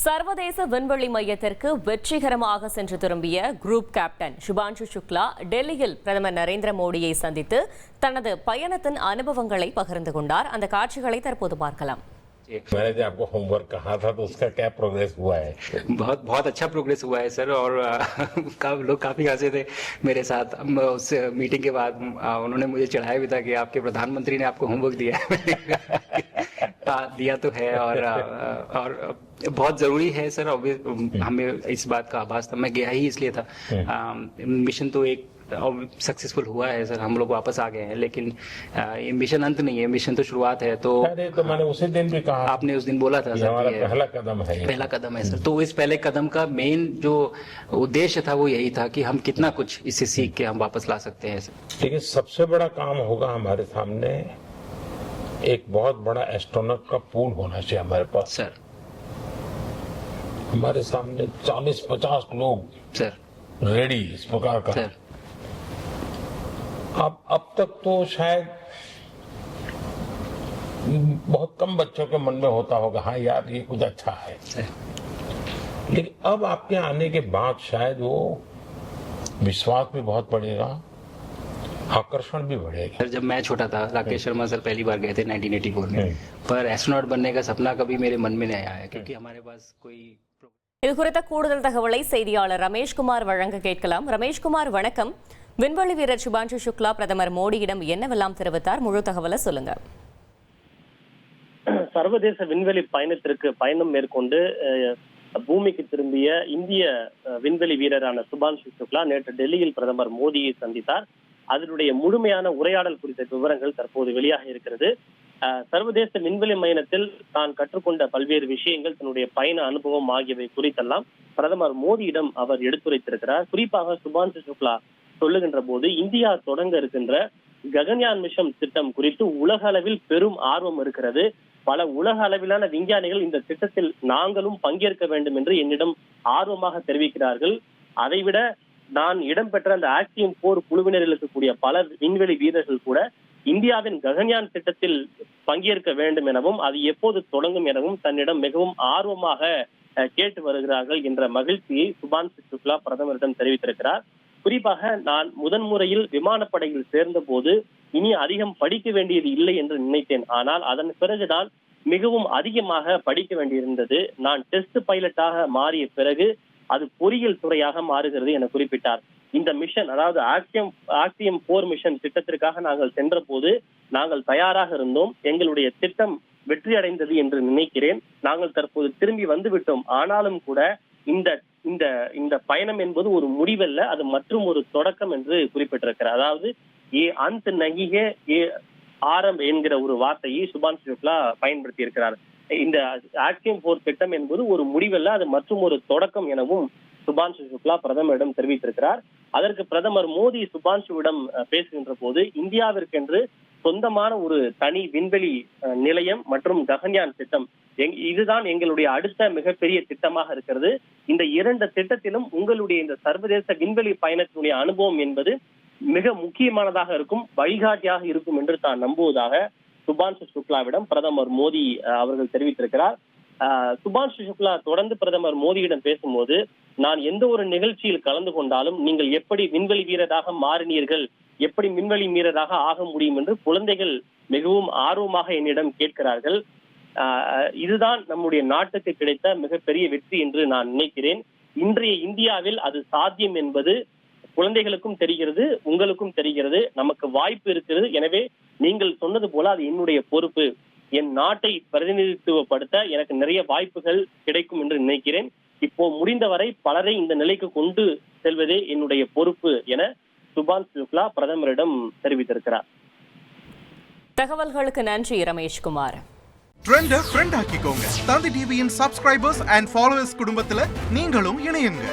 சர்வதேச விண்வெளி மையத்திற்கு வெற்றிகரமாக சென்று திரும்பிய குரூப் கேப்டன் சுபான்ஷு சுக்லா டெல்லியில் பிரதமர் நரேந்திர மோடியை சந்தித்து தனது பயணத்தின் அனுபவங்களை பகிர்ந்து கொண்டார். அந்த காட்சிகளை தற்போது பார்க்கலாம். मैंने जो आपको होमवर्क कहा था तो उसका क्या प्रोग्रेस हुआ है? बहुत अच्छा प्रोग्रेस हुआ है सर, और लोग काफी हंसे थे मेरे साथ। उस मीटिंग के बाद उन्होंने मुझे चढ़ाया भी था कि आपके प्रधानमंत्री ने आपको होमवर्क दिया है। दिया तो है, और बहुत जरूरी है सर। हमें इस बात का आभास था, मैं गया ही इसलिए था। मिशन तो एक सक्सेसफुल हुआ है सर, हम लोग वापस आ गए हैं, लेकिन ये मिशन अंत नहीं है, मिशन तो शुरुआत है। तो मैंने उसी दिन भी कहा, आपने उस दिन बोला था सर, हमारा पहला कदम है, पहला कदम है सर। तो इस पहले कदम का मेन जो उद्देश्य था वो यही था कि हम कितना कुछ इससे सीख के हम वापस ला सकते हैं सर। लेकिन सबसे बड़ा काम होगा हमारे सामने, एक बहुत बड़ा एस्ट्रोनॉट का पूल होना चाहिए हमारे पास सर। हमारे सामने 40-50 लोग सर रेडी इस प्रकार का सर। अब तक तो शायद बहुत कम बच्चों के मन में होता होगा, हाँ यार ये कुछ अच्छा है, लेकिन अब आपके आने के बाद शायद वो विश्वास भी बहुत बढ़ेगा, आकर्षण भी बढ़ेगा। सर जब मैं छोटा था, राकेश शर्मा सर पहली बार गए थे 1984 में, पर एस्ट्रोनॉट बनने का सपना कभी मेरे मन में नहीं आया, क्योंकि हमारे पास कोई இது குறித்த கூடுதல் தகவலை செய்தியாளர் ரமேஷ்குமார் வழங்க கேட்கலாம். ரமேஷ்குமார் வணக்கம். விண்வெளி வீரர் சுபான்ஷு சுக்லா பிரதமர் மோடியிடம் என்னவெல்லாம் தெரிவித்தார்? முழு தகவலை சொல்லுங்க. சர்வதேச விண்வெளி பயணம் மேற்கொண்டு பூமிக்கு திரும்பிய இந்திய விண்வெளி வீரரான சுபான்ஷு சுக்லா நேற்று டெல்லியில் பிரதமர் மோடியை சந்தித்தார். அதனுடைய முழுமையான உரையாடல் குறித்த விவரங்கள் தற்போது வெளியாக இருக்கிறது. சர்வதேச விண்வெளி மையத்தில் தான் கற்றுக்கொண்ட பல்வேறு விஷயங்கள், தன்னுடைய பயண அனுபவம் ஆகியவை குறித்தெல்லாம் பிரதமர் மோடியிடம் அவர் எடுத்துரைத்திருக்கிறார். குறிப்பாக சுபான்ஷு சுக்லா சொல்லுகின்ற போது, இந்தியா தொடங்க இருக்கின்ற ககன்யான் மிஷன் திட்டம் குறித்து உலக அளவில் பெரும் ஆர்வம் இருக்கிறது. பல உலக அளவிலான விஞ்ஞானிகள் இந்த திட்டத்தில் நாங்களும் பங்கேற்க வேண்டும் என்று என்னிடம் ஆர்வமாக தெரிவிக்கிறார்கள். அதைவிட நான் இடம்பெற்ற அந்த ஆக்சியம் 4 குழுவினரில் இருக்கக்கூடிய பல விண்வெளி வீரர்கள் கூட இந்தியாவின் ககன்யான் திட்டத்தில் பங்கேற்க வேண்டும் எனவும், அது எப்போது தொடங்கும் எனவும் தன்னிடம் மிகவும் ஆர்வமாக கேட்டு வருகிறார்கள் என்ற மகிழ்ச்சியை சுபான்ஷு சுக்லா பிரதமரிடம் தெரிவித்திருக்கிறார். குறிப்பாக, நான் முதன்முறையில் விமானப்படையில் சேர்ந்த போது இனி அதிகம் படிக்க வேண்டியது இல்லை என்று நினைத்தேன். ஆனால் அதன் பிறகுதான் மிகவும் அதிகமாக படிக்க வேண்டியிருந்தது. நான் டெஸ்ட் பைலட்டாக மாறிய பிறகு அது பொறியியல் துறையாக மாறுகிறது என குறிப்பிட்டார். இந்த மிஷன், அதாவது ஆக்சியம் 4 மிஷன் திட்டத்திற்காக நாங்கள் சென்ற போது நாங்கள் தயாராக இருந்தோம். எங்களுடைய திட்டம் வெற்றி அடைந்தது என்று நினைக்கிறேன். நாங்கள் தற்போது திரும்பி வந்து விட்டோம். ஆனாலும் கூட இந்த பயணம் என்பது ஒரு முடிவல்ல, அது மற்றும் ஒரு தொடக்கம் என்று குறிப்பிட்டிருக்கிறார். அதாவது அந்த நகிகே ஆரம்ப என்கிற ஒரு வார்த்தையை சுபான்ஷு சுக்லா பயன்படுத்தி இருக்கிறார். இந்த ஆக்சியம் 4 திட்டம் என்பது ஒரு முடிவல்ல, அது மற்றும் ஒரு தொடக்கம் எனவும் சுபான்ஷு சுக்லா பிரதமரிடம் தெரிவித்திருக்கிறார். அதற்கு பிரதமர் மோடி சுபான்ஷுவிடம் பேசுகின்ற போது, இந்தியாவிற்கென்று சொந்தமான ஒரு தனி விண்வெளி நிலையம் மற்றும் ககன்யான் திட்டம், இதுதான் எங்களுடைய அடுத்த மிகப்பெரிய திட்டமாக இருக்கிறது. இந்த 2 திட்டத்திலும் உங்களுடைய இந்த சர்வதேச விண்வெளி பயணத்தினுடைய அனுபவம் என்பது மிக முக்கியமானதாக இருக்கும், வழிகாட்டியாக இருக்கும் என்று தான் நம்புவதாக சுபான்ஷு சுக்லாவிடம் பிரதமர் மோடி அவர்கள் தெரிவித்திருக்கிறார். சுபான்ஷு சுக்லா தொடர்ந்து பிரதமர் மோடியிடம் பேசும்போது, நான் எந்த ஒரு நிகழ்ச்சியில் கலந்து கொண்டாலும் நீங்கள் எப்படி விண்வெளி வீரராக மாறினீர்கள், எப்படி விண்வெளி வீரராக ஆக முடியும் என்று குழந்தைகள் மிகவும் ஆர்வமாக என்னிடம் கேட்கிறார்கள். இதுதான் நம்முடைய நாட்டுக்கு கிடைத்த மிகப்பெரிய வெற்றி என்று நான் நினைக்கிறேன். இன்றைய இந்தியாவில் அது சாத்தியம் என்பது குழந்தைகளுக்கும் தெரிகிறது, உங்களுக்கும் தெரிகிறது. நமக்கு வாய்ப்பு இருக்கிறது. எனவே நீங்கள் சொன்னது போல அது என்னுடைய பொறுப்பு. என் நாட்டை பிரதிநிதித்துவப்படுத்த எனக்கு நிறைய வாய்ப்புகள் கிடைக்கும் என்று நினைக்கிறேன். இப்போ முடிந்தவரை பலரை இந்த நிலைக்கு கொண்டு செல்வதே என்னுடைய பொறுப்பு என சுபான்ஷு சுக்லா பிரதமரிடம் தெரிவித்திருக்கிறார். தகவல்களுக்கு நன்றி ரமேஷ்குமார். ட்ரெண்டை ஃப்ரெண்ட் ஆக்கிக்கோங்க. தந்தி டிவியின் சப்ஸ்கிரைபர்ஸ் அண்ட் ஃபாலோவர்ஸ் குடும்பத்துல நீங்களும் இணையுங்க.